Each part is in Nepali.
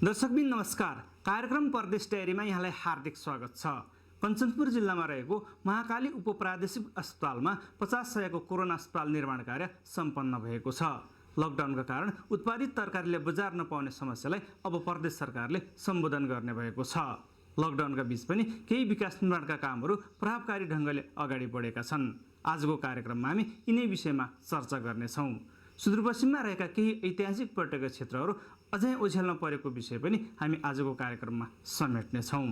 दर्शकबिन नमस्कार। कार्यक्रम परदेश डायरीमा यहाँलाई हार्दिक स्वागत छ। कञ्चनपुर जिल्लामा रहेको महाकाली उपप्रादेशिक अस्पतालमा 50-100 को कोरोना अस्पताल निर्माण कार्य सम्पन्न भएको छ। लकडाउनका कारण उत्पादित तरकारीले बजार नपाउने समस्यालाई अब प्रदेश सरकारले सम्बोधन गर्ने भएको छ। लकडाउनका बीच पनि केही विकास निर्माणका कामहरू प्रभावकारी ढङ्गले अगाडि बढेका छन्। आजको कार्यक्रममा हामी यिनै विषयमा चर्चा गर्नेछौँ। सुदूरपश्चिममा रहेका केही ऐतिहासिक पर्यटकीय क्षेत्रहरू अझै ओझेलमा परेको विषय पनि हामी आजको कार्यक्रममा समेट्नेछौँ।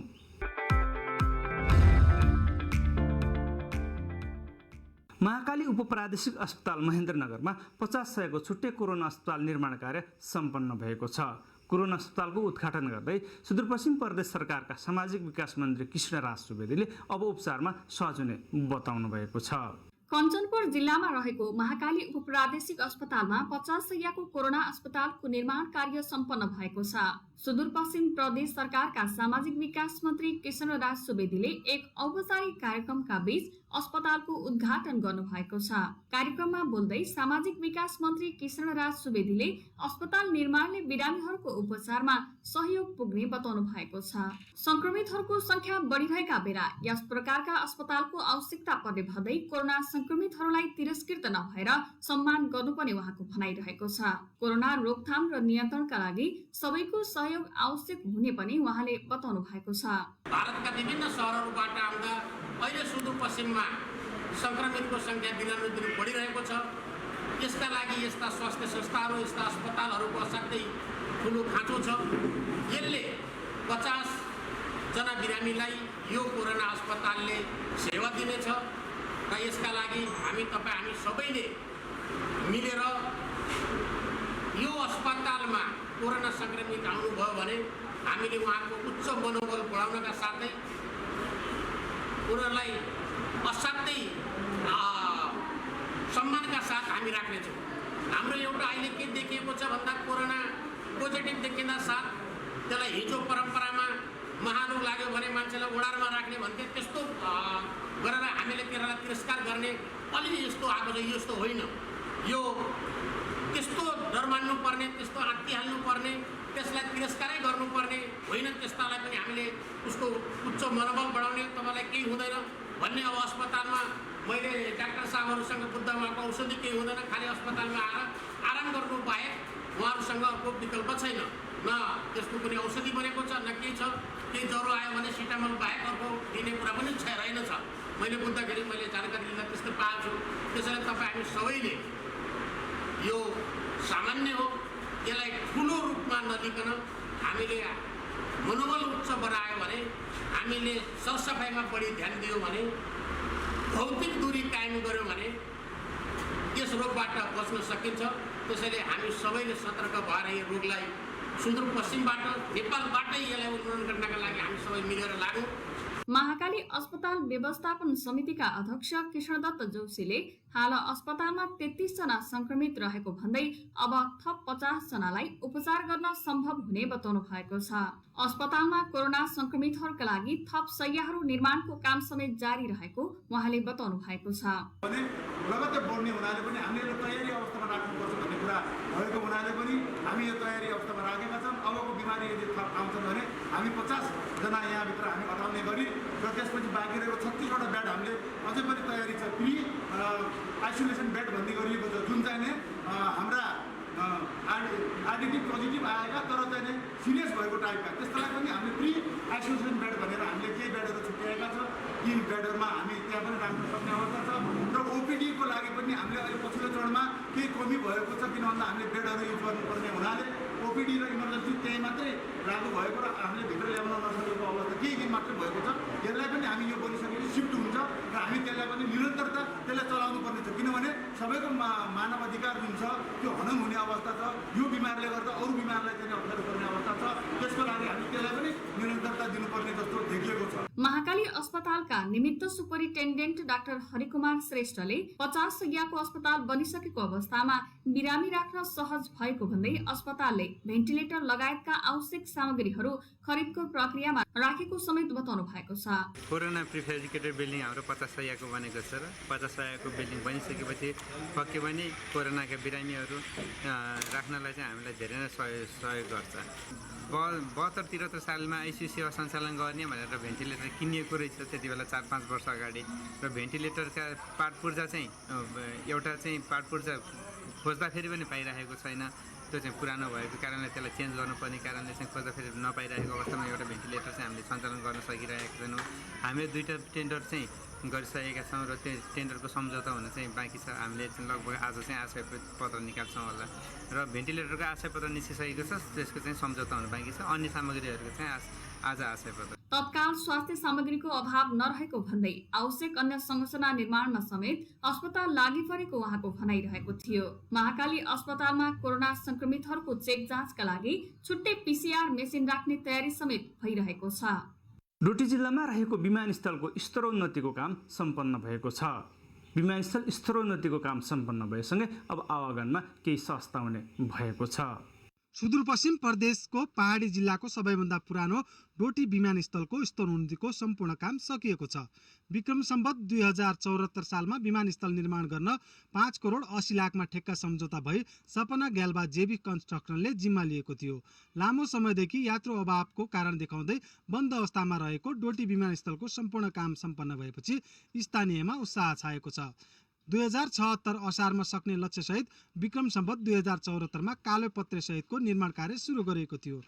महाकाली उपप्रादेशिक अस्पताल महेन्द्रनगरमा 50-100 को छुट्टै कोरोना अस्पताल निर्माण कार्य सम्पन्न भएको छ। कोरोना अस्पतालको उद्घाटन गर्दै सुदूरपश्चिम प्रदेश सरकारका सामाजिक विकास मन्त्री कृष्णराज सुवेदीले अब उपचारमा सहज हुने बताउनु भएको छ। कञ्चनपुर जिल्लामा रहेको महाकाली उपप्रादेशिक अस्पतालमा 50 को कोरोना अस्पतालको निर्माण कार्य सम्पन्न भएको छ। सुदूरपश्चिम प्रदेश सरकारका सामाजिक विकास मन्त्री कृष्णराज सुवेदीले एक औपचारिक कार्यक्रमका बीच अस्पतालको उद्घाटन गर्नुभएको छ। कार्यक्रममा बोल्दै सामाजिक विकास मन्त्री कृष्णराज सुवेदीले अस्पताल निर्माणले बिरामीहरूको उपचारमा सहयोग पुग्ने बताउनु भएको छ। संक्रमितहरूको संख्या बढिरहेका बेला यस प्रकारका अस्पतालको आवश्यकता पर्ने भन्दै कोरोना संक्रमितहरूलाई तिरस्कृत नभएर सम्मान गर्नुपर्ने उहाँको भनाइरहेको छ। कोरोना रोकथाम र नियन्त्रणका लागि सबैको सहयोग आवश्यक हुने पनि उहाँले बताउनु भएको छ। भारतका विभिन्न शहरहरूबाट आउँदा अहिले सुदूरपश्चिममा संक्रमितको संख्या दिनानुदिन बढिरहेको छ। यसका लागि यस्ता स्वास्थ्य संस्थाहरू, यस्ता अस्पतालहरूको असाध्यै ठुलो खाँचो छ। यसले 50 जना बिरामीलाई यो कोरोना अस्पतालले सेवा दिनेछ र यसका लागि हामी सबैले मिलेर यो अस्पतालमा कोरोना संक्रमित आउनुभयो भने हामीले उहाँको उच्च मनोबल बढाउनका साथै उनीहरूलाई असाध्यै सम्मानका साथ हामी राख्नेछौँ। हाम्रो एउटा अहिले के देखिएको छ भन्दा कोरोना पोजिटिभ देखिँदा साथ त्यसलाई हिजो परम्परामा महारोग लाग्यो भने मान्छेलाई ओडारमा राख्ने भन्थे, त्यस्तो गरेर हामीले त्यसलाई तिरस्कार गर्ने अलि यस्तो आएको छ। यस्तो होइन, यो त्यस्तो डर मान्नु पर्ने, त्यस्तो आत्तिहाल्नु पर्ने, त्यसलाई तिरस्कारै गर्नुपर्ने होइन। त्यस्तालाई पनि हामीले उसको उच्च मनोबल बढाउने, तपाईँलाई केही हुँदैन भन्ने। अब अस्पतालमा मैले डाक्टर साहबहरूसँग बुझ्दा उहाँको औषधि केही हुँदैन, खालि अस्पतालमा आएर आराम गर्नु बाहेक उहाँहरूसँग अर्को विकल्प छैन। न त्यसको कुनै औषधि बनेको छ, न केही छ। केही ज्वरो आयो भने सिटामल बाहेक अर्को दिने कुरा पनि रहेनछ। मैले बुझ्दाखेरि मैले जानकारी लिँदा त्यस्तो पाएको छु। त्यसैले हामी सबैले यो सामान्य हो, यसलाई ठुलो रूपमा नलिकन हामीले मनोबल उच्च बनायो भने, हामीले सरसफाइमा बढी ध्यान दियो भने, भौतिक दूरी कायम गर्यो भने यस रोगबाट बच्न सकिन्छ। त्यसैले हामी सबैले सतर्क भएर यो रोगलाई सुदूरपश्चिमबाट, नेपालबाटै यसलाई उन्मूलन गर्नका लागि हामी सबै मिलेर लागौँ। महाकाली अस्पताल व्यवस्थापन समितिका अध्यक्ष कृष्णदत्त जोशीले हाल अस्पतालमा 33 जना संक्रमित रहेको भन्दै अब थप 50 जनालाई उपचार गर्न सम्भव हुने बताउनु भएको छ। अस्पतालमा कोरोना संक्रमितहरूका लागि थप शय्याहरू निर्माणको काम समेत जारी रहेको उहाँले बताउनु भएको छ। लगातार बढ्ने हुनाले पनि हामीले तयारी अवस्थामा राख्नुपर्छ भन्ने कुरा भएको हुनाले पनि हामी यो तयारी अवस्थामा राखेका छौँ। अबको बिमारी यदि थप आउँछन् भने हामी 50 जना यहाँभित्र हामी अटाउने गरी र त्यसपछि बाँकी रहेको 36वटा बेड हामीले अझै पनि तयारी छ। प्री आइसोलेसन बेड भन्ने गरिएको छ, जुन चाहिँ नै हाम्रा आरडिटी पोजिटिभ आएका तर चाहिँ सिरियस भएको टाइपका त्यस्तालाई पनि हामीले प्री आइसोलेसन बेड भनेर हामीले केही बेडहरू छुट्याएका छ। यी बेडहरूमा हामी त्यहाँ पनि राख्न सक्ने अवस्था छ र ओपिडीको लागि पनि हामीले अहिले पछिल्लो चरणमा केही कमी भएको छ। किन भन्दा हामीले बेडहरू युज गर्नुपर्ने हुनाले ओपिडी र इमर्जेन्सी त्यही मात्रै लागु भएको र हामीले भित्र ल्याउन नसकेको अवस्था केही दिन मात्रै भएको छ। यसलाई पनि हामी यो गरिसकेपछि सिफ्ट हुन्छ र हामी त्यसलाई पनि निरन्तरता त्यसलाई चलाउनु पर्ने छ। किनभने सबैको मानव अधिकार जुन छ त्यो हनन हुने अवस्था छ। यो बिमारले गर्दा अरू बिमारलाई चाहिँ अप्ठ्यारो पर्ने अवस्था छ। त्यसको लागि हामी त्यसलाई पनि निरन्तरता दिनुपर्ने जस्तो देखिएको छ। महाकाली अस्पताल अस्पतालका निमित्त सुपरिन्टेन्डेन्ट डाक्टर हरिकुमार श्रेष्ठले 50 शय्याको अस्पताल बनिसकेको अवस्थामा बिरामी राख्न सहज भएको भन्दै अस्पतालले भेन्टिलेटर लगायतका आवश्यक सामग्रीहरू खरिदको प्रक्रियामा राखेको समेत बताउनु भएको छ। कोरोना प्रिफेब्रिकेटेड बिल्डिङ हाम्रो 50 शय्याको बनेको छ र 50 शय्याको बिल्डिङ बनिसकेपछि पक्कै पनि कोरोनाका बिरामीहरू राख्नलाई चाहिँ हामीलाई धेरै नै सहयोग गर्छ। 72-73 सालमा आइसियु सेवा सञ्चालन गर्ने भनेर भेन्टिलेटर किनिएको रहेछ त्यति बेला 4-5 वर्ष अगाडि र भेन्टिलेटरका पार्ट पुर्जा चाहिँ एउटा चाहिँ पार्ट पुर्जा खोज्दाखेरि पनि पाइरहेको छैन। त्यो चाहिँ पुरानो भएको कारणले त्यसलाई चेन्ज गर्नुपर्ने कारणले चाहिँ खोज्दाखेरि नपाइरहेको अवस्थामा एउटा भेन्टिलेटर चाहिँ हामीले सञ्चालन गर्न सकिरहेको छैनौँ। हामीले 2टा टेन्डर चाहिँ गरिसकेका छौँ र त्यो टेन्डरको सम्झौता हुन चाहिँ बाँकी छ। हामीले लगभग आज चाहिँ आशय पत्र निकाल्छौँ होला र भेन्टिलेटरको आशय पत्र निस्किसकेको छ, त्यसको चाहिँ सम्झौता हुन बाँकी छ। अन्य सामग्रीहरूको चाहिँ आज आशय पत्र। तत्काल स्वास्थ्य सामग्रीको अभाव नरहेको भन्दै आवश्यक अन्य संरचना निर्माणमा समेत अस्पताल लागि परेको उहाँको भनाइरहेको थियो। महाकाली अस्पतालमा कोरोना संक्रमितहरूको चेक जाँचका लागि छुट्टै PCR मेसिन राख्ने तयारी समेत भइरहेको छ। डोटी जिल्लामा रहेको विमानस्थलको स्तरोन्नतिको काम सम्पन्न भएको छ। विमानस्थल स्तरोन्नतिको काम सम्पन्न भएसँगै अब आवागमनमा केही सस्ता हुने भएको छ। सुदूरपश्चिम प्रदेशको पहाडी जिल्लाको सबैभन्दा पुरानो डोटी विमानस्थलको स्तरोन्नतिको सम्पूर्ण काम सकिएको छ। विक्रम सम्वत 2074 सालमा विमानस्थल निर्माण गर्न 5 करोड 80 लाखमा ठेक्का सम्झौता भई सपना ग्याल्बा जेबी कन्स्ट्रक्सनले जिम्मा लिएको थियो। लामो समयदेखि यात्रु अभावको कारण देखाउँदै बन्द अवस्थामा रहेको डोटी विमानस्थलको सम्पूर्ण काम सम्पन्न भएपछि स्थानीयमा उत्साह छाएको छ। 2076 असारमा सक्ने लक्ष्यसहित विक्रम सम्वत 2074 मा कालोपत्रे सहितको निर्माण कार्य सुरु गरेको थियो।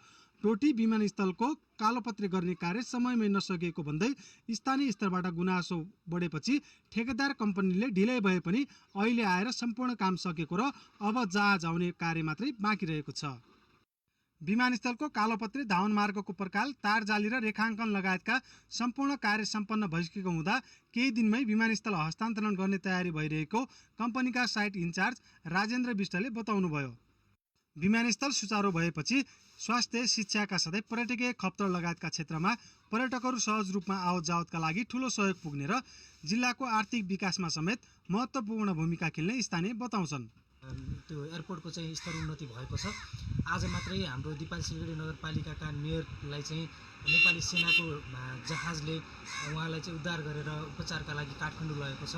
डोटी विमानस्थलको कालोपत्रे गर्ने कार्य समयमै नसकेको भन्दै स्थानीय स्तरबाट गुनासो बढेपछि ठेकेदार कम्पनीले ढिलै भए पनि अहिले आएर सम्पूर्ण काम सकेको र अब जहाज आउने कार्य मात्रै बाँकी रहेको छ। विमानस्थलको कालोपत्रे धावन मार्गको प्रकाल तार जाली र रेखाङ्कन लगायतका सम्पूर्ण कार्य सम्पन्न भइसकेको हुँदा केही दिनमै विमानस्थल हस्तान्तरण गर्ने तयारी भइरहेको कम्पनीका साइट इन्चार्ज राजेन्द्र विष्टले बताउनुभयो। विमानस्थल सुचारू भएपछि स्वास्थ्य शिक्षाका साथै पर्यटकीय खप्तर लगायतका क्षेत्रमा पर्यटकहरू सहज रूपमा आवत जावतका लागि ठूलो सहयोग पुग्ने र जिल्लाको आर्थिक विकासमा समेत महत्त्वपूर्ण भूमिका खेल्ने स्थानीय बताउँछन्। त्यो एयरपोर्टको चाहिँ स्तर उन्नति भएको छ। आज मात्रै हाम्रो दिपाल सिलगढी नगरपालिकाका मेयरलाई चाहिँ नेपाली सेनाको जहाजले उहाँलाई चाहिँ उद्धार गरेर उपचारका लागि काठमाडौँ लगेको छ।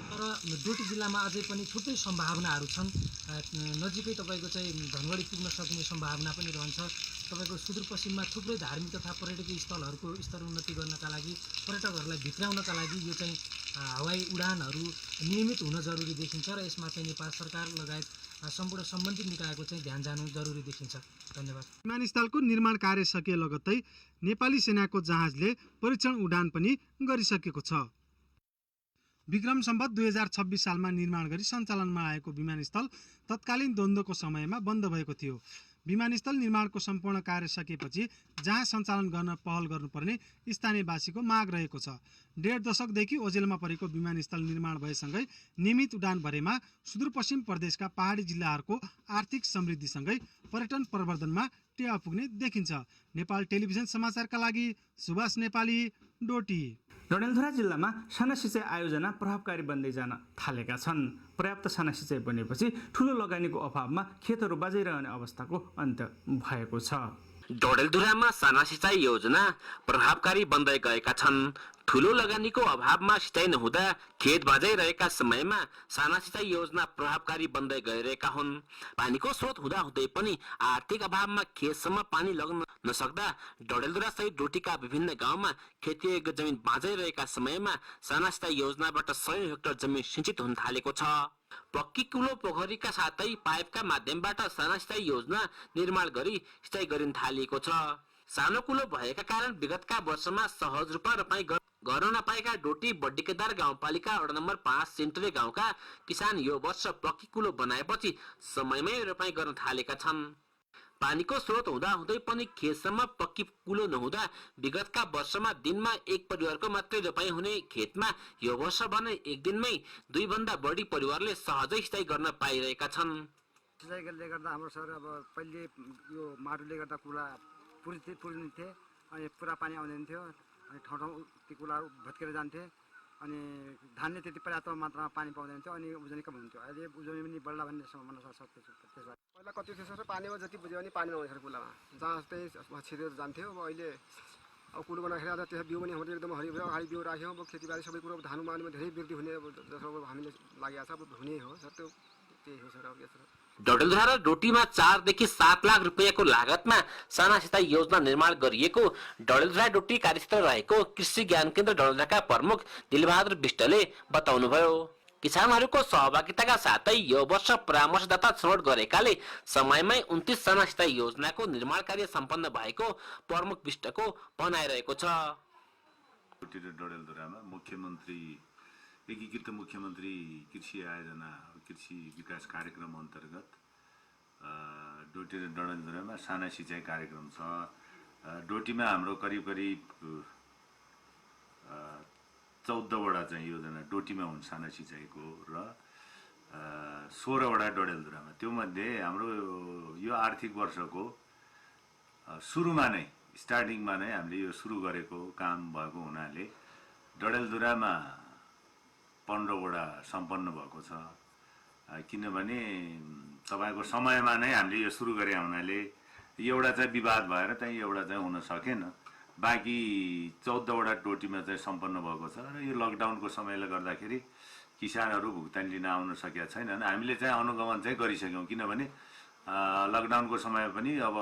तर डोटी जिल्लामा अझै पनि छुट्टै सम्भावनाहरू छन्। नजिकै तपाईँको चाहिँ धनगढी पुग्न सक्ने सम्भावना पनि रहन्छ। तपाईँको सुदूरपश्चिममा थुप्रै धार्मिक तथा पर्यटकीय स्थलहरूको स्तर उन्नति गर्नका लागि पर्यटकहरूलाई भित्राउनका लागि यो चाहिँ हवाई उडानहरू नियमित हुन जरुरी देखिन्छ र यसमा चाहिँ नेपाल सरकार लगायत सम्पूर्ण सम्बन्धित निकायको चाहिँ ध्यान जानु जरुरी देखिन्छ। धन्यवाद। विमानस्थलको निर्माण कार्य सकिए लगत्तै नेपाली सेनाको जहाजले परीक्षण उडान पनि गरिसकेको छ। विक्रम सम्वत 2026 सालमा निर्माण गरी सञ्चालनमा आएको विमानस्थल तत्कालीन द्वन्द्वको समयमा बन्द भएको थियो। विमानस्थल निर्माणको सम्पूर्ण कार्य सकिएपछि जहाज सञ्चालन गर्न पहल गर्नुपर्ने स्थानीयवासीको माग रहेको छ। 1.5 दशकदेखि ओझेलमा परेको विमानस्थल निर्माण भएसँगै नियमित उडान भरेमा सुदूरपश्चिम प्रदेशका पहाडी जिल्लाहरूको आर्थिक समृद्धिसँगै पर्यटन प्रवर्धनमा टेवा पुग्ने देखिन्छ। नेपाल टेलिभिजन समाचारका लागि सुभाष नेपाली, डोटी। डडेलधुरा जिल्लामा साना सिँचाइ आयोजना प्रभावकारी बन्दै जान थालेका छन्। पर्याप्त साना सिँचाइ बनेपछि ठूलो लगानीको अभावमा खेतहरू बाँझिरहने अवस्थाको अन्त्य भएको छ। डडेलधुरामा साना सिँचाइ योजना प्रभावकारी बन्दै गएका छन्। ठूलो लगानीको अभावमा सिँचाइ नहुँदा खेत बाँझाइरहेका समयमा साना सिँचाइ योजना प्रभावकारी बन्दै गइरहेका हुन्। पानीको स्रोत हुँदाहुँदै पनि आर्थिक अभावमा खेतसम्म पानी लग्न नसक्दा डडेलधुरा सहित डोटीका विभिन्न गाउँमा खेतीयोग्य जमिन बाँझाइरहेका समयमा साना सिँचाइ योजनाबाट 100 हेक्टर जमिन सिंचित हुन थालेको छ। पक्की कुलो पोखरीका साथै पाइपका माध्यमबाट साना सिँचाइ योजना निर्माण गरी सिँचाइ गरिन थालिएको छ। सानो कुलो भएका कारण विगतका वर्षमा सहज रूपमा रोपाई गर्न नपाएका डोटी बड्डीकेदार गाउँपालिका वडा नम्बर 5 सेन्टरे गाउँका किसान यो वर्ष पक्की कुलो बनाएपछि समयमै रोपाई गर्न थालेका छन्। पानीको स्रोत हुँदाहुँदै पनि खेतसम्म पक्की कुलो नहुँदा विगतका वर्षमा दिनमा एक परिवारको मात्रै रोपाई हुने खेतमा यो वर्ष भने एक दिनमै 2 भन्दा बढी परिवारले सहजै सिँचाइ गर्न पाइरहेका छन्। सिँचाइले गर्दा हाम्रो सर अब पहिले यो माटोले गर्दा कुला पुरिन्थे अनि पुरा पानी आउँदैन थियो। अनि ठाउँ ठाउँ ती कुलाहरू भत्केर जान्थे अनि धानले त्यति पर्याप्त मात्रामा पानी पाउँदैन थियो अनि उब्जनी कम हुन्थ्यो। अहिले उब्जनी पनि बढ्ला भन्ने सम्भावना छ त्यसबाट। पहिला कति थियो सर पानीमा जति बुझ्यो भने पानी नहुने कुलामा जहाँ त्यही छिरेर जान्थ्यो। अब अहिले अब कुलो बनाएर अब त्यो बिउ पनि हाम्रो एकदम हरियो भयो। अगाडि बिउ राख्यौँ। अब खेतीबारी सबै कुरो धान उमार्नुमा धेरै वृद्धि हुने जसो अब हामीले लागेको छ। अब हुने हो सर त्यो त्यही हो सर। अब यसो डडेलधुरा र डोटीमा 4 देखि 7 लाख रुपियाँको लागतमा साना सिँचाइ योजना निर्माण गरिएको डडेलधुरा डोटी कार्यक्षेत्र रहेको कृषि ज्ञान केन्द्र डडेलधुराका प्रमुख दिलबहादुर विष्टले बताउनुभयो। किसानहरूको सहभागिताका साथै यो वर्ष परामर्शदाता छनौट गरेकाले समयमै 29 साना सिँचाइ योजनाको निर्माण कार्य सम्पन्न भएको प्रमुख विष्टको भनाइरहेको छ। डडेलधुरामा मुख्यमन्त्री एकीकृत मुख्यमन्त्री कृषि आयोजना कृषि विकास कार्यक्रम अन्तर्गत डोटी र डडेलधुरामा साना सिँचाइ कार्यक्रम छ। डोटीमा हाम्रो करिब 14 वटा चाहिँ योजना डोटीमा हुन् साना सिँचाइको र 16 वटा डडेलधुरामा। त्यो मध्ये हाम्रो यो आर्थिक वर्षको सुरुमा नै स्टार्टिङमा नै हामीले यो सुरु गरेको काम भएको हुनाले डडेलधुरामा 15 वटा सम्पन्न भएको छ। किनभने तपाईको समयमा नै हामीले यो सुरु गरे हुनाले एउटा चाहिँ विवाद भएर चाहिँ एउटा चाहिँ हुन सकेन। बाँकी 14 वटा डोटीमा चाहिँ सम्पन्न भएको छ र यो लकडाउनको समयले गर्दाखेरि किसानहरू भुक्तानी लिन आउन सकेका छैनन्। हामीले चाहिँ अनुगमन चाहिँ गरिसक्यौँ। किनभने लकडाउनको समय पनि अब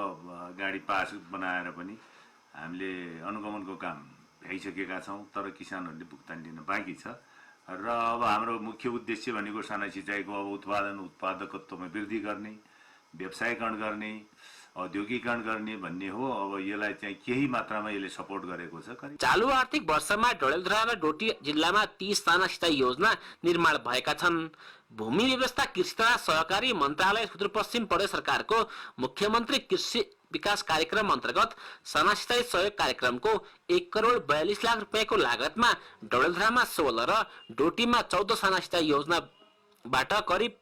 गाडी पास बनाएर पनि हामीले अनुगमनको काम भ्याइसकेका छौँ। तर किसानहरूले भुक्तानी लिन बाँकी छ र अब हाम्रो मुख्य उद्देश्य भनेको साना सिँचाइको अब उत्पादकत्वमा वृद्धि गर्ने, व्यवसायीकरण गर्ने, औद्योगिकरण गर्ने भन्ने हो। अब यसलाई चाहिँ केही मात्रामा यसले सपोर्ट गरेको छ। चालु आर्थिक वर्षमा डडेलधुरा र डोटी जिल्लामा 30 साना सिँचाइ योजना निर्माण भएका छन्। भूमि व्यवस्था कृषि तथा सहकारी मन्त्रालय सुदूरपश्चिम प्रदेश सरकारको मुख्यमन्त्री कृषि विकास कार्यक्रम अन्तर्गत साना सिँचाइ सहयोग कार्यक्रमको 1 करोड 42 लाख रुपियाँको लागतमा डडेलधुरामा 16 र डोटीमा 14 साना सिँचाइ योजनाबाट करिब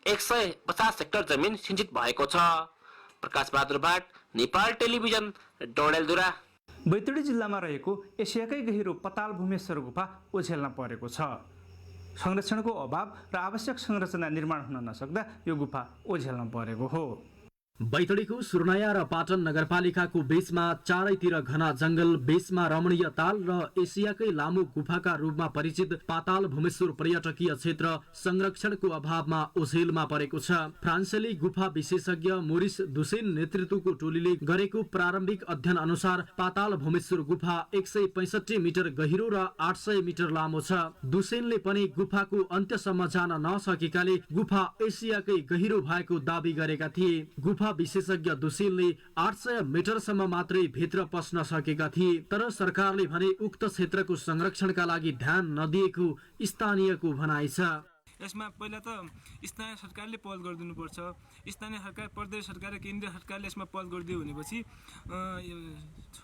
150 हेक्टर जमिन सिंचित भएको छ। प्रकाश बहादुर भाट, नेपाल टेलिभिजन, डडेलधुरा। बैतडी जिल्लामा रहेको एसियाकै गहिरो पताल भूमेश्वर गुफा ओझेल्न परेको छ। संरक्षणको अभाव र आवश्यक संरचना निर्माण हुन नसक्दा यो गुफा ओझेल्न परेको हो। बैतडीको सुर्नाया र पाटन नगरपालिकाको बीचमा चारैतिर घना जंगल, बीचमा रमणीय ताल र एसियाकै लामो गुफाका रूपमा परिचित पाताल भूमेश्वर पर्यटकीय क्षेत्र संरक्षणको अभावमा ओझेलमा परेको छ। फ्रान्सेली गुफा विशेषज्ञ मोरिस दुसेन नेतृत्वको टोलीले गरेको प्रारम्भिक अध्ययन अनुसार पाताल भूमेश्वर गुफा 165 मिटर गहिरो र 800 मिटर लामो छ। दुसेनले पनि गुफाको अन्त्यसम्म जान नसकेकाले गुफा एसियाकै गहिरो भएको दावी गरेका थिए। गुफा विशेषज्ञ दुसेनले 800 मिटरसम्म मात्रै भित्र पस्न सकेका थिए। तर सरकारले भने उक्त क्षेत्रको संरक्षणका लागि ध्यान नदिएको स्थानीयको भनाइ छ। यसमा पहिला त स्थानीय सरकारले पहल गरिदिनुपर्छ। स्थानीय सरकार, प्रदेश सरकार र केन्द्रीय सरकारले यसमा पहल गरिदियो भनेपछि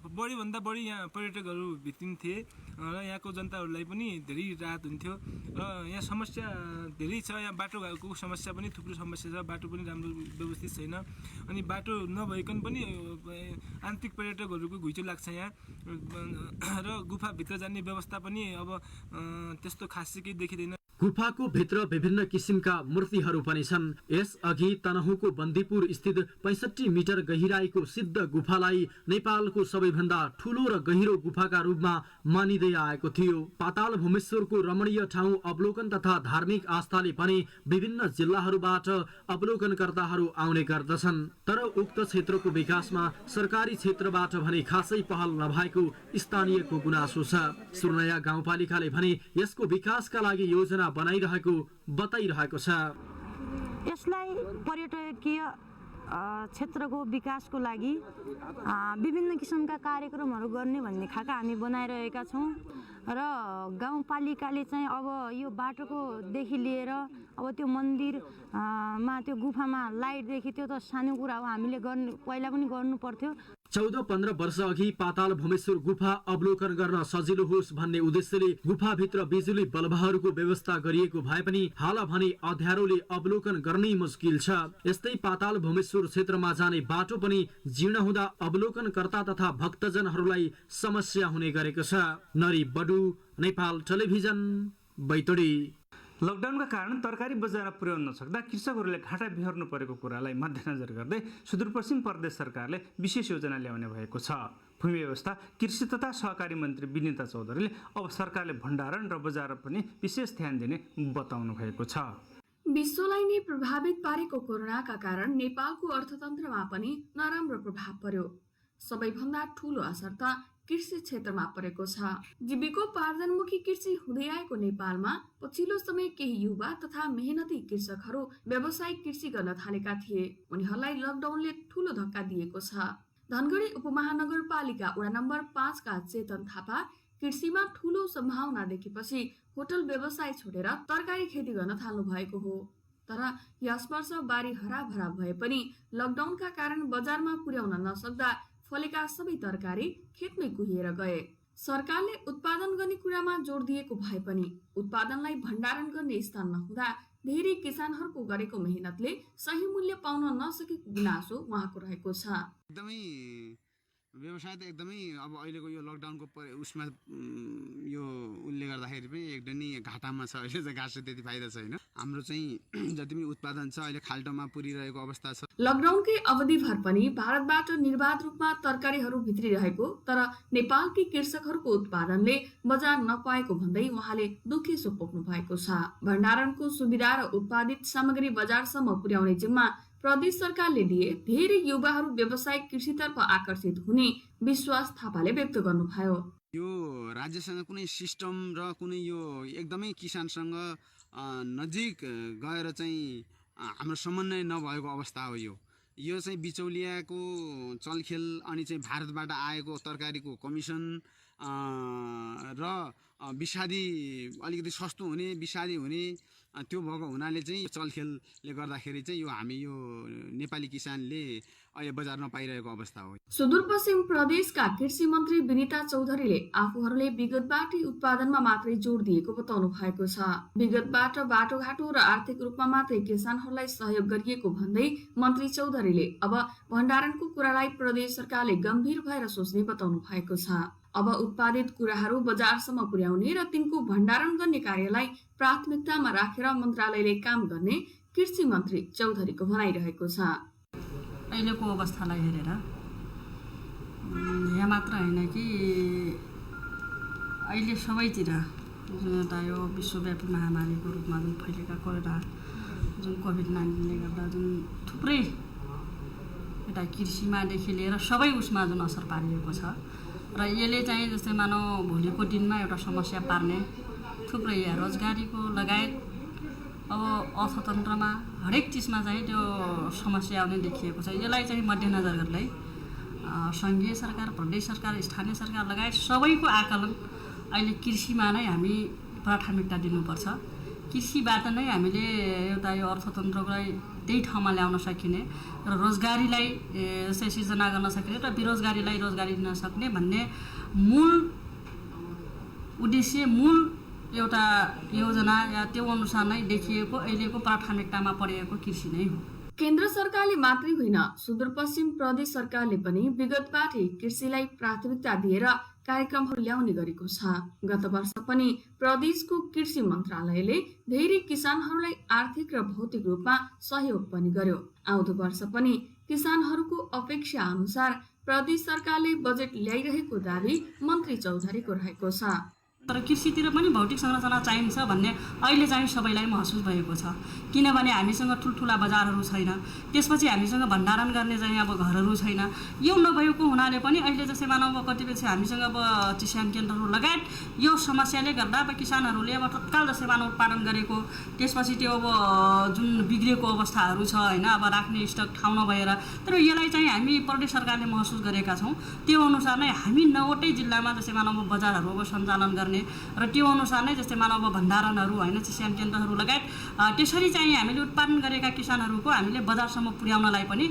बढीभन्दा बढी यहाँ पर्यटकहरू भित्रिन्थे र यहाँको जनताहरूलाई पनि धेरै राहत हुन्थ्यो। र यहाँ समस्या धेरै छ। यहाँ बाटोघाटोको समस्या पनि थुप्रो समस्या छ। बाटो पनि राम्रो व्यवस्थित छैन। अनि बाटो नभइकन पनि आन्तरिक पर्यटकहरूको घुइँचो लाग्छ यहाँ। र गुफाभित्र जाने व्यवस्था पनि अब त्यस्तो खासै केही देखिँदैन। गुफाको भित्र विभिन्न किसिमका मूर्तिहरू पनि छन्। यस अघि तनहुँको बन्दीपुर स्थित 65 मिटर गहिराईको सिद्ध गुफालाई नेपालको सबैभन्दा ठूलो र गहिरो गुफाका रूपमा मानिँदै आएको थियो। पाताल भूमेश्वरको रमणीय ठाउँ अवलोकन तथा धार्मिक आस्थाले पनि विभिन्न जिल्लाहरूबाट अवलोकनकर्ताहरू आउने गर्दछन्। तर उक्त क्षेत्रको विकासमा सरकारी क्षेत्रबाट भने खासै पहल नभएको स्थानीयको गुनासो छ। सुर्नाया गाउँपालिकाले भने यसको विकासका लागि योजना बनाइरहेको बताइरहेको छ। यसलाई पर्यटकीय क्षेत्रको विकासको लागि विभिन्न किसिमका कार्यक्रमहरू गर्ने भन्ने खाका हामी बनाइरहेका छौँ। र गाउँपालिकाले चाहिँ अब यो बाटोकोदेखि लिएर अब त्यो मन्दिरमा त्यो गुफामा लाइटदेखि त्यो त सानो कुरा हो, हामीले पहिला पनि गर्नु पर्थ्यो। 14-15 वर्ष अघि पाताल भूमेश्वर गुफा अवलोकन गर्न सजिलो होस् भन्ने उद्देश्यले गुफाभित्र बिजुली बल्बहरूको व्यवस्था गरिएको भए पनि हाल भने अँध्यारोले अवलोकन गर्नै मुस्किल छ। यस्तै पाताल भूमेश्वर क्षेत्रमा जाने बाटो पनि जीर्ण हुँदा अवलोकनकर्ता तथा भक्तजनहरूलाई समस्या हुने गरेको छ। नरी बडु, नेपाल टेलिभिजन, बैतडी। लकडाउनका कारण तरकारी बजारमा पुर्याउन नसक्दा कृषकहरूले घाटा बिहोर्नु परेको कुरालाई मध्यनजर गर्दै सुदूरपश्चिम प्रदेश सरकारले विशेष योजना ल्याउने भएको छ। भूमि व्यवस्था, कृषि तथा सहकारी मन्त्री विनिता चौधरीले अब सरकारले भण्डारण र बजार पनि विशेष ध्यान दिने बताउनु भएको छ। विश्वलाई नै प्रभावित पारेको कोरोनाका कारण नेपालको अर्थतन्त्रमा पनि नराम्रो प्रभाव पर्यो। सबैभन्दा ठूलो असर त कृषि क्षेत्रमा परेको छ। जीविकोपार्जनमुखी कृषि हुँदै आएको नेपालमा पछिल्लो समय केही युवा तथा मेहनती कृषकहरू व्यावसायिक कृषि गर्न थालेका थिए। उनीहरूलाई लकडाउनले ठूलो धक्का दिएको छ। धनगढी उपमहानगरपालिका वडा नम्बर 5 का चेतन थापा कृषिमा ठूलो सम्भावना देखेपछि होटल व्यवसाय छोडेर तरकारी खेती गर्न थाल्नु भएको हो। तर यस वर्ष बारी हराभरा भए पनि लकडाउनका कारण बजारमा पुर्याउन नसक्दा फलेका सबै तरकारी खेतमै कुहिएर गए। सरकारले उत्पादन गर्ने कुरामा जोड दिएको भए पनि उत्पादनलाई भण्डारण गर्ने स्थान नहुँदा धेरै किसानहरूको गरेको मेहनतले सही मूल्य पाउन नसकेको गुनासो उहाँको रहेको छ। एकदमै व्यवसाय त एकदमै अब अहिलेको यो लकडाउनको उसमा यो उसले गर्दाखेरि पनि एकदमै घाटामा छ। अहिले चाहिँ घाँस त्यति फाइदा छैन। हाम्रो चाहिँ जति पनि उत्पादन छ अहिले खाल्टोमा पुरिरहेको अवस्था छ। लकडाउनकै अवधिभर पनि भारतबाट निर्बाध रूपमा तरकारीहरू भित्रिरहेको तर नेपालकै कृषकहरूको उत्पादनले बजार नपाएको भन्दै उहाँले दुखेसो पोख्नु भएको छ। भण्डारणको सुविधा र उत्पादित सामग्री बजारसम्म पुर्याउने जिम्मा प्रदेश सरकारले दिए धेरै युवाहरू व्यावसायिक कृषितर्फ आकर्षित हुने विश्वास थापाले व्यक्त गर्नुभयो। यो राज्यसँग कुनै सिस्टम र कुनै यो एकदमै किसानसँग नजिक गएर चाहिँ हाम्रो समन्वय नभएको अवस्था हो। यो चाहिँ बिचौलियाको चलखेल अनि चाहिँ भारतबाट आएको तरकारीको कमिसन र विषादी अलिकति सस्तो हुने विषादी हुने त्यो भएको हुनाले चाहिँ चलखेलले गर्दाखेरि चाहिँ यो हामी यो नेपाली किसानले अहिले बजार नपाइरहेको अवस्था हो। सुदूरपश्चिम प्रदेशका कृषि मन्त्री विनिता चौधरीले आफूहरूले विगतबाटै उत्पादनमा मात्रै जोड दिएको बताउनु भएको छ। विगतबाट बाटोघाटो र आर्थिक रूपमा मात्रै किसानहरूलाई सहयोग गरिएको भन्दै मन्त्री चौधरीले अब भण्डारणको कुरालाई प्रदेश सरकारले गम्भीर भएर सोच्ने बताउनु भएको छ। अब उत्पादित कुराहरू बजारसम्म पुर्याउने र तिनको भण्डारण गर्ने कार्यलाई प्राथमिकतामा राखेर मन्त्रालयले काम गर्ने कृषि मन्त्री चौधरीको भनाइरहेको छ। अहिलेको अवस्थालाई हेरेर यहाँ मात्र होइन कि अहिले सबैतिर जुन एउटा यो विश्वव्यापी महामारीको रूपमा जुन फैलिएका कोरोना जुन कोभिड-19ले गर्दा जुन थुप्रै एउटा कृषिमादेखि लिएर सबै उसमा जुन असर पारिएको छ र यसले चाहिँ जस्तै मानौ भोलिको दिनमा एउटा समस्या पार्ने थुप्रै रोजगारीको लगायत अब अर्थतन्त्रमा हरेक चिजमा चाहिँ त्यो समस्या आउने देखिएको छ। यसलाई चाहिँ मध्यनजर गर्दै सङ्घीय सरकार, प्रदेश सरकार, स्थानीय सरकार लगायत सबैको आकलन अहिले कृषिमा नै हामी प्राथमिकता दिनुपर्छ। कृषिबाट नै हामीले एउटा यो अर्थतन्त्रलाई त्यही ठाउँमा ल्याउन सकिने र रोजगारीलाई यसै सिर्जना गर्न सकिने र बेरोजगारीलाई रोजगारी दिन सक्ने भन्ने मूल उद्देश्य, मूल एउटा योजना या त्यो अनुसार नै देखिएको अहिलेको प्राथमिकतामा परेको कृषि नै हो। केन्द्र सरकारले मात्रै होइन सुदूरपश्चिम प्रदेश सरकारले पनि विगतबाटै कृषिलाई प्राथमिकता दिएर कार्यक्रमहरू ल्याउने गरेको छ। गत वर्ष पनि प्रदेशको कृषि मन्त्रालयले धेरै किसानहरूलाई आर्थिक र भौतिक रूपमा सहयोग पनि गर्यो। आउँदो वर्ष पनि किसानहरूको अपेक्षा अनुसार प्रदेश सरकारले बजेट ल्याइरहेको दाबी मन्त्री चौधरीको रहेको छ। तर कृषितिर पनि भौतिक संरचना चाहिन्छ भन्ने अहिले चाहिँ सबैलाई महसुस भएको छ। किनभने हामीसँग ठुल्ठुला बजारहरू छैन, त्यसपछि हामीसँग भण्डारण गर्ने चाहिँ अब घरहरू छैन। यो नभएको हुनाले पनि अहिले जस्तै मानव कतिपय हामीसँग अब चिस्यान केन्द्रहरू लगायत यो समस्याले गर्दा अब किसानहरूले अब तत्काल जस्तै मानव उत्पादन गरेको त्यसपछि त्यो अब जुन बिग्रेको अवस्थाहरू छ होइन, अब राख्ने स्टक ठाउँ नभएर, तर यसलाई चाहिँ हामी प्रदेश सरकारले महसुस गरेका छौँ। त्यो अनुसार नै हामी 9वटै जिल्लामा जस्तै मानव बजारहरू अब सञ्चालन गर्ने भन्ने र त्यो अनुसार नै जस्तै मानव भण्डारणहरू होइन चिस्यान केन्द्रहरू लगायत त्यसरी चाहिँ हामीले उत्पादन गरेका किसानहरूको हामीले बजारसम्म पुर्याउनलाई पनि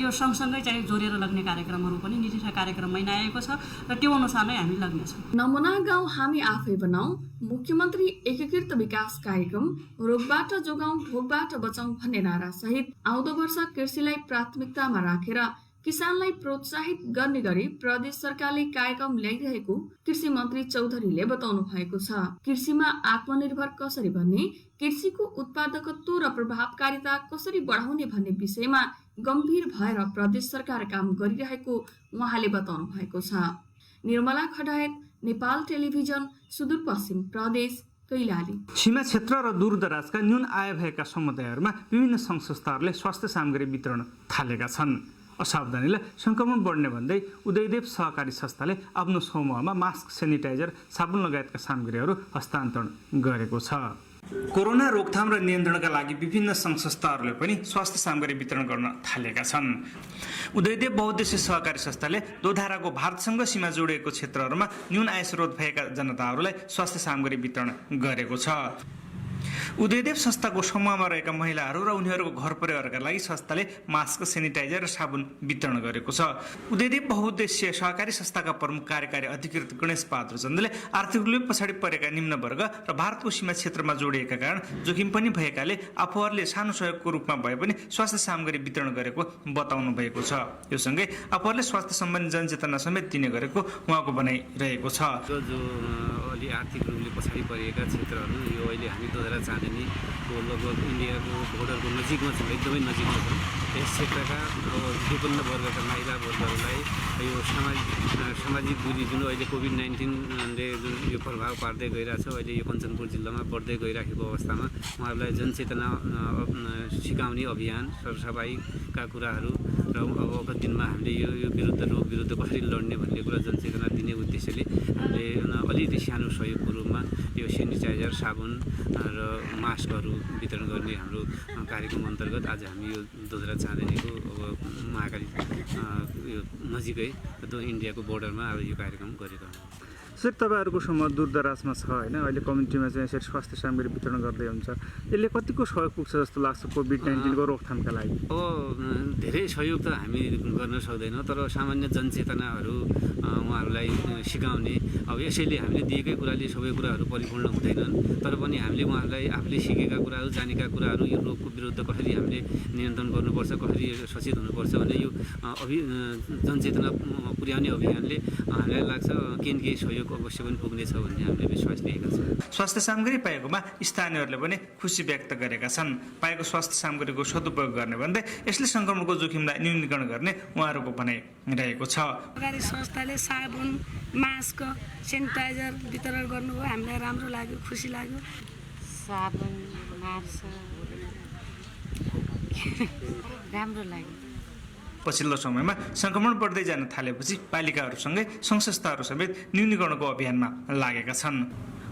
यो सँगसँगै चाहिँ जोडेर लग्ने कार्यक्रमहरू पनि नीति कार्यक्रममै आएको छ र त्यो अनुसार नै हामी लग्नेछौँ। नमुना गाउँ हामी आफै बनाऊ, मुख्यमन्त्री एकीकृत विकास कार्यक्रम, रोगबाट जोगाउँ भोगबाट बचाउँ भन्ने नारा सहित आउँदो वर्ष कृषिलाई प्राथमिकतामा राखेर किसानलाई प्रोत्साहित गर्ने गरी प्रदेश सरकारले कार्यक्रम ल्याइरहेको कृषि मन्त्री चौधरीले बताउनु भएको छ। कृषिमा आत्मनिर्भर कसरी बन्ने, कृषिको उत्पादकत्व र प्रभावकारिता कसरी बढाउने भन्ने विषयमा गम्भीर भएर प्रदेश सरकार काम गरिरहेको उहाँले बताउनु भएको छ। निर्मला खडायत, नेपाल टेलिभिजन, सुदूरपश्चिम प्रदेश, कैलाली। सीमा क्षेत्र र दूरदराजका न्यून आय भएका समुदायहरूमा विभिन्न सङ्घ संस्थाहरूले स्वास्थ्य सामग्री वितरण थालेका छन्। असावधानीलाई सङ्क्रमण बढ्ने भन्दै उदयदेव सहकारी संस्थाले आफ्नो समूहमा मास्क, सेनिटाइजर, साबुन लगायतका सामग्रीहरू हस्तान्तरण गरेको छ। कोरोना रोकथाम र नियन्त्रणका लागि विभिन्न सङ्घ संस्थाहरूले पनि स्वास्थ्य सामग्री वितरण गर्न थालेका छन्। उदयदेव बहुद्देश्य सहकारी संस्थाले दोधाराको भारतसँग सीमा जोडिएको क्षेत्रहरूमा न्यून आय स्रोत भएका जनताहरूलाई स्वास्थ्य सामग्री वितरण गरेको छ। उदयदेव संस्थाको समूहमा रहेका महिलाहरू र उनीहरूको घर परिवारका लागि संस्थाले मास्क, सेनिटाइजर र साबुन वितरण गरेको छ। उदयदेव बहुद्देश्य सहकारी संस्थाका प्रमुख कार्यकारी अधिकृत गणेश बहादुर चन्दले आर्थिक रूपले पछाडि परेका निम्न वर्ग र भारतको सीमा क्षेत्रमा जोडिएका कारण जोखिम पनि भएकाले आफूहरूले सानो सहयोगको रूपमा भए पनि स्वास्थ्य सामग्री वितरण गरेको बताउनु भएको छ। यो सँगै आफूहरूले स्वास्थ्य सम्बन्धी जनचेतना समेत दिने गरेको उहाँको भनाइरहेको छ। जो अलि आर्थिक रूपले पछाडि परेका क्षेत्रहरू यो अहिले हामी दोधारा चाँदनीको लगभग इन्डियाको बोर्डरको नजिकमा छ, एकदमै नजिकमा छ। यस क्षेत्रका विपन्न वर्गका महिला वर्गहरूलाई यो सामाजिक दूरी जुन अहिले कोभिड-19ले जुन यो प्रभाव पार्दै गइरहेछ, अहिले यो कञ्चनपुर जिल्लामा बढ्दै गइराखेको अवस्थामा उहाँहरूलाई जनचेतना सिकाउने अभियान, सरसफाइका कुराहरू र अबका दिनमा हामीले यो रोग विरुद्ध कसरी लड्ने भन्ने कुरा जनचेतना दिने उद्देश्यले हामीले अलिकति सानो सहयोगको रूपमा यो सेनिटाइजर, साबुन र मास्कहरू वितरण गर्ने हाम्रो कार्यक्रम अन्तर्गत आज हामी यो दोधरा चाँदनीको अब महाकाली यो नजिकै इन्डियाको बोर्डरमा अब यो कार्यक्रम गरेका हौँ। सर, तपाईँहरूको समूह दूरदराजमा छ होइन, अहिले कम्युनिटीमा चाहिँ यसरी स्वास्थ्य सामग्री वितरण गर्दै हुन्छ, यसले कतिको सहयोग पुग्छ जस्तो लाग्छ कोभिड-19को रोकथामका लागि? अब धेरै सहयोग त हामी गर्न सक्दैनौँ, तर सामान्य जनचेतनाहरू उहाँहरूलाई सिकाउने, अब यसैले हामीले दिएकै कुराले सबै कुराहरू परिपूर्ण हुँदैनन्, तर पनि हामीले उहाँहरूलाई आफूले सिकेका कुराहरू, जानेका कुराहरू, यो रोगको विरुद्ध कसरी हामीले नियन्त्रण गर्नुपर्छ, कसरी सचेत हुनुपर्छ भन्ने यो जनचेतना पुर्याउने अभियानले हामीलाई लाग्छ केही न केही सहयोग अवश्य पनि पुग्नेछ भन्ने हामीले विश्वास लिएका छौँ। स्वास्थ्य सामग्री पाएकोमा स्थानीयहरूले पनि खुसी व्यक्त गरेका छन्। पाएको स्वास्थ्य सामग्रीको सदुपयोग गर्ने भन्दै यसले सङ्क्रमणको जोखिमलाई न्यूनीकरण गर्ने उहाँहरूको भनाइरहेको छ। सरकारी संस्थाले साबुन, मास्क, सेनिटाइजर वितरण गर्नुभयो, हामीलाई राम्रो लाग्यो, खुसी लाग्यो। साबुन, मास्क राम्रो लाग्यो। पछिल्लो समयमा सङ्क्रमण बढ्दै जान थालेपछि पालिकाहरूसँगै सङ्घ संस्थाहरू समेत न्यूनीकरणको अभियानमा लागेका छन्।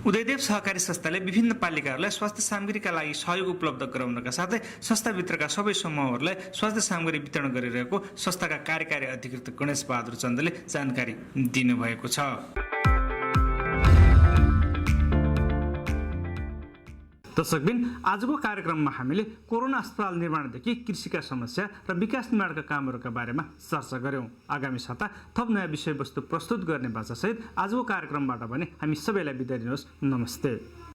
उदयदेव सहकारी संस्थाले विभिन्न पालिकाहरूलाई स्वास्थ्य सामग्रीका लागि सहयोग उपलब्ध गराउनका साथै संस्थाभित्रका सबै समूहहरूलाई स्वास्थ्य सामग्री वितरण गरिरहेको संस्थाका कार्यकारी अधिकृत गणेश बहादुर चन्दले जानकारी दिनुभएको छ। दर्शकबिन, आजको कार्यक्रममा हामीले कोरोना अस्पताल निर्माणदेखि कृषिका समस्या र विकास निर्माणका कामहरूका बारेमा चर्चा गऱ्यौँ। आगामी साता थप नयाँ विषयवस्तु प्रस्तुत गर्ने बाचासहित आजको कार्यक्रमबाट भने हामी सबैलाई बिदा दिनुहोस्। नमस्ते।